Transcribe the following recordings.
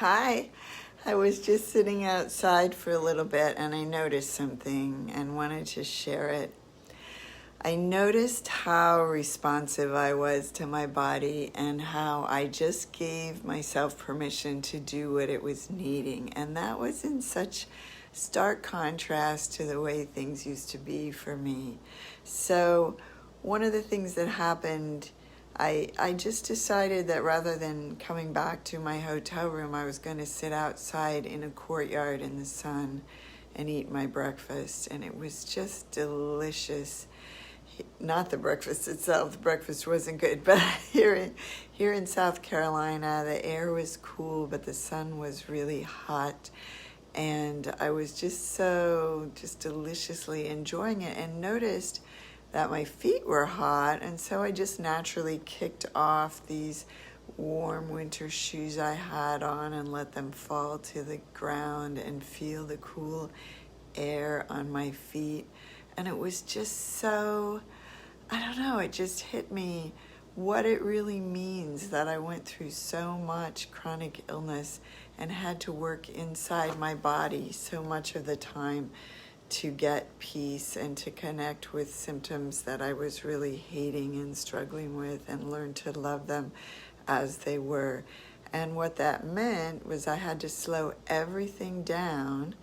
Hi. I was just sitting outside for a little bit and I noticed something and wanted to share it. I noticed how responsive I was to my body and how I just gave myself permission to do what it was needing. And that was in such stark contrast to the way things used to be for me. So, one of the things that happened, I just decided that rather than coming back to my hotel room, I was going to sit outside in a courtyard in the sun and eat my breakfast. And it was just delicious. Not the breakfast itself, the breakfast wasn't good, but here in South Carolina, the air was cool, but the sun was really hot. And I was just deliciously enjoying it and noticed that my feet were hot. And so I just naturally kicked off these warm winter shoes I had on and let them fall to the ground and feel the cool air on my feet. And it was just so, I don't know, it just hit me what it really means that I went through so much chronic illness and had to work inside my body so much of the time to get peace and to connect with symptoms that I was really hating and struggling with and learn to love them as they were. And what that meant was I had to slow everything down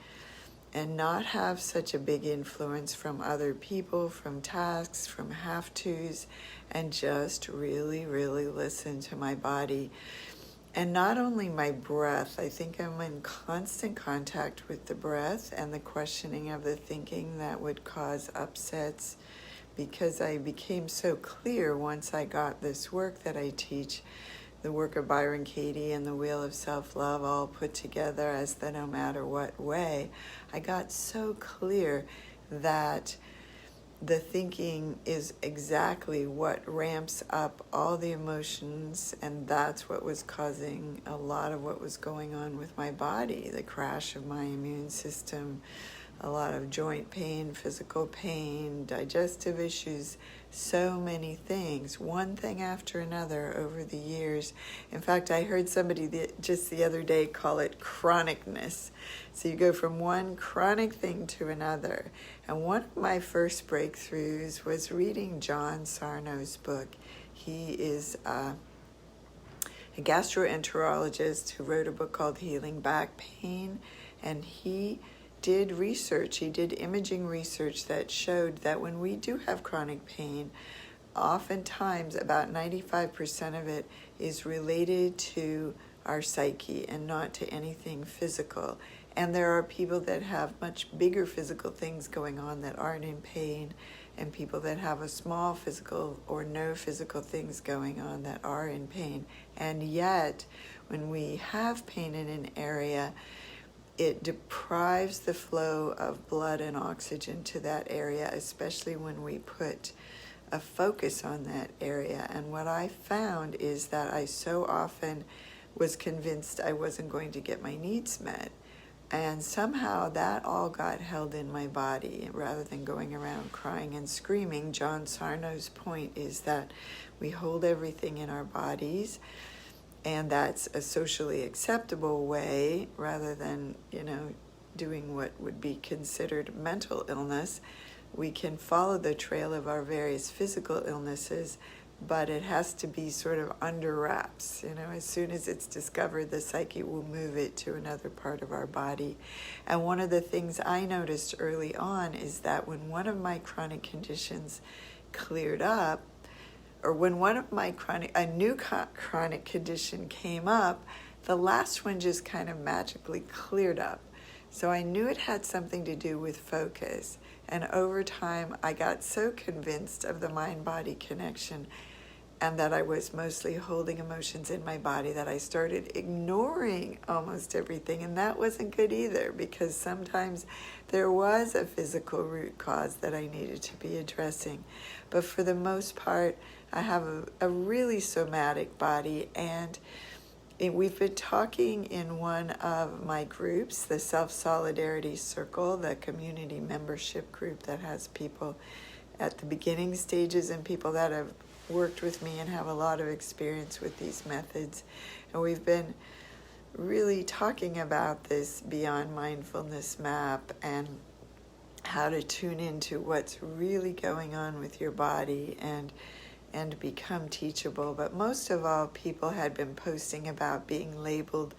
and not have such a big influence from other people, from tasks, from have-tos, and just really, really listen to my body. And not only my breath, I think I'm in constant contact with the breath and the questioning of the thinking that would cause upsets, because I became so clear once I got this work that I teach, the work of Byron Katie and the Wheel of Self-Love all put together as the no matter what way. I got so clear that the thinking is exactly what ramps up all the emotions, and that's what was causing a lot of what was going on with my body, the crash of my immune system, a lot of joint pain, physical pain, digestive issues, so many things, one thing after another over the years. In fact, I heard somebody just the other day call it chronicness. So you go from one chronic thing to another. And one of my first breakthroughs was reading John Sarno's book. He is a gastroenterologist who wrote a book called Healing Back Pain, and he did research, he did imaging research that showed that when we do have chronic pain, oftentimes about 95% of it is related to our psyche and not to anything physical. And there are people that have much bigger physical things going on that aren't in pain, and people that have a small physical or no physical things going on that are in pain. And yet, when we have pain in an area, it deprives the flow of blood and oxygen to that area, especially when we put a focus on that area. And what I found is that I so often was convinced I wasn't going to get my needs met. And somehow that all got held in my body. Rather than going around crying and screaming, John Sarno's point is that we hold everything in our bodies, and that's a socially acceptable way rather than, doing what would be considered mental illness. We can follow the trail of our various physical illnesses, but it has to be sort of under wraps. As soon as it's discovered, the psyche will move it to another part of our body. And one of the things I noticed early on is that when one of my chronic conditions cleared up, or when one of my a new chronic condition came up, the last one just kind of magically cleared up. So I knew it had something to do with focus. And over time, I got so convinced of the mind-body connection and that I was mostly holding emotions in my body that I started ignoring almost everything. And that wasn't good either, because sometimes there was a physical root cause that I needed to be addressing. But for the most part, I have a really somatic body, and we've been talking in one of my groups, the Self-Solidarity Circle, the community membership group that has people at the beginning stages and people that have worked with me and have a lot of experience with these methods. And we've been really talking about this Beyond Mindfulness map and how to tune into what's really going on with your body and become teachable. But most of all, people had been posting about being labeled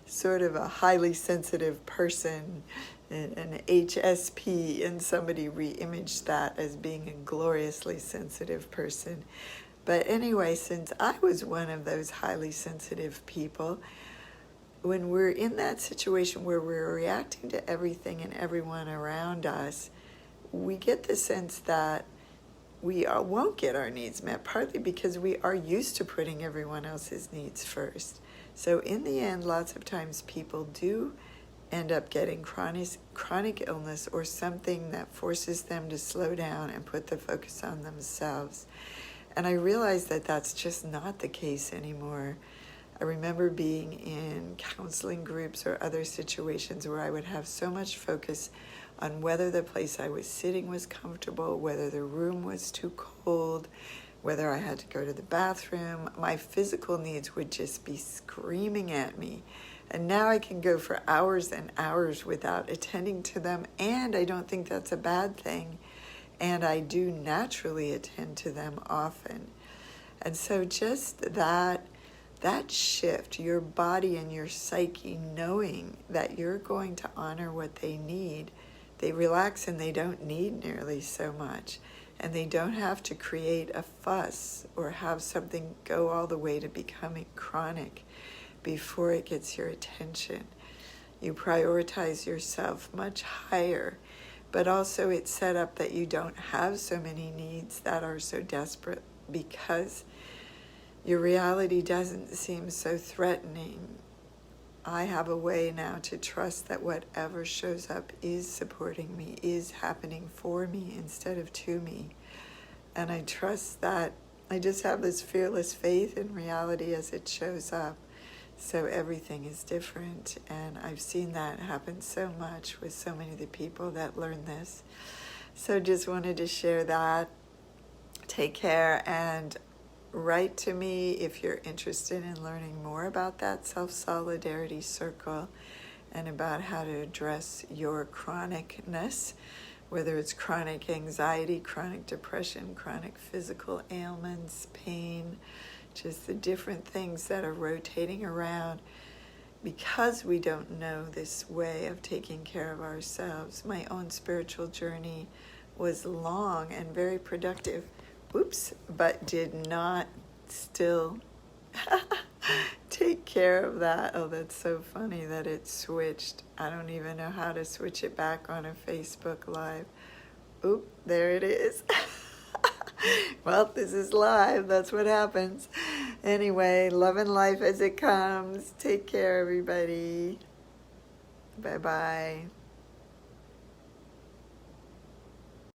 sort of a highly sensitive person, an HSP, and somebody re-imaged that as being a gloriously sensitive person. But anyway, since I was one of those highly sensitive people, when we're in that situation where we're reacting to everything and everyone around us, we get the sense that we won't get our needs met, partly because we are used to putting everyone else's needs first. So in the end, lots of times people do end up getting chronic illness or something that forces them to slow down and put the focus on themselves. And I realized that that's just not the case anymore. I remember being in counseling groups or other situations where I would have so much focus on whether the place I was sitting was comfortable, whether the room was too cold, whether I had to go to the bathroom. My physical needs would just be screaming at me. And now I can go for hours and hours without attending to them, and I don't think that's a bad thing. And I do naturally attend to them often. And so just that shift, your body and your psyche knowing that you're going to honor what they need, they relax and they don't need nearly so much. And they don't have to create a fuss or have something go all the way to becoming chronic before it gets your attention. You prioritize yourself much higher, but also it's set up that you don't have so many needs that are so desperate because your reality doesn't seem so threatening. I have a way now to trust that whatever shows up is supporting me, is happening for me instead of to me. And I trust that I just have this fearless faith in reality as it shows up. So everything is different. And I've seen that happen so much with so many of the people that learn this. So just wanted to share that. Take care and write to me if you're interested in learning more about that self-solidarity circle and about how to address your chronicness, whether it's chronic anxiety, chronic depression, chronic physical ailments, pain, just the different things that are rotating around because we don't know this way of taking care of ourselves. My own spiritual journey was long and very productive. But did not still take care of that. Oh, that's so funny that it switched. I don't even know how to switch it back on a Facebook Live. Oop, there it is. Well, this is live. That's what happens. Anyway, love and life as it comes. Take care, everybody. Bye-bye.